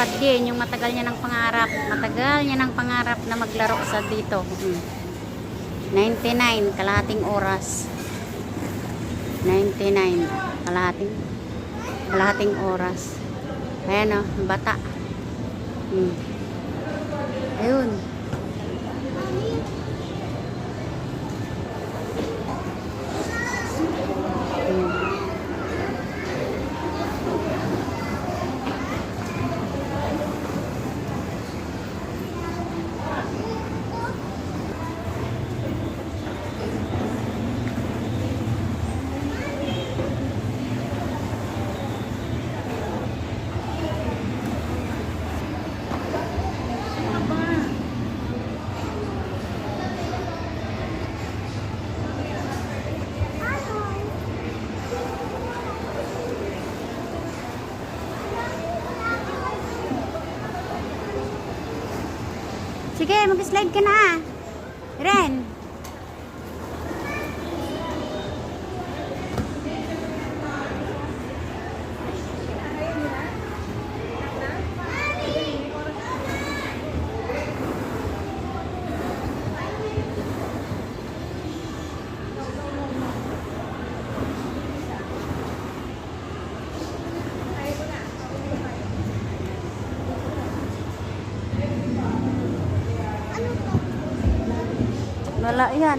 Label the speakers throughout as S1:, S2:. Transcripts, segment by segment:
S1: natupad din yung matagal niya ng pangarap. Matagal niya ng pangarap na maglaro sa dito. 99, kalahating oras. 99, kalahating oras. Ayan o, bata. Ayun. Sige, mag-slide ka na. Ren. Wala yan.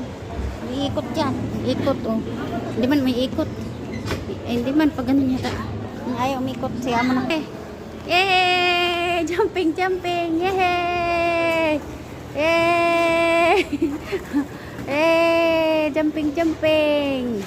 S1: May ikot dyan. Ikot, oh. Hindi man may ikot. Hindi man pag ganun yata. Ayaw umikot. Siya mo na. Yay! Jumping, jumping. Yay! Yay! Yay! Jumping, jumping.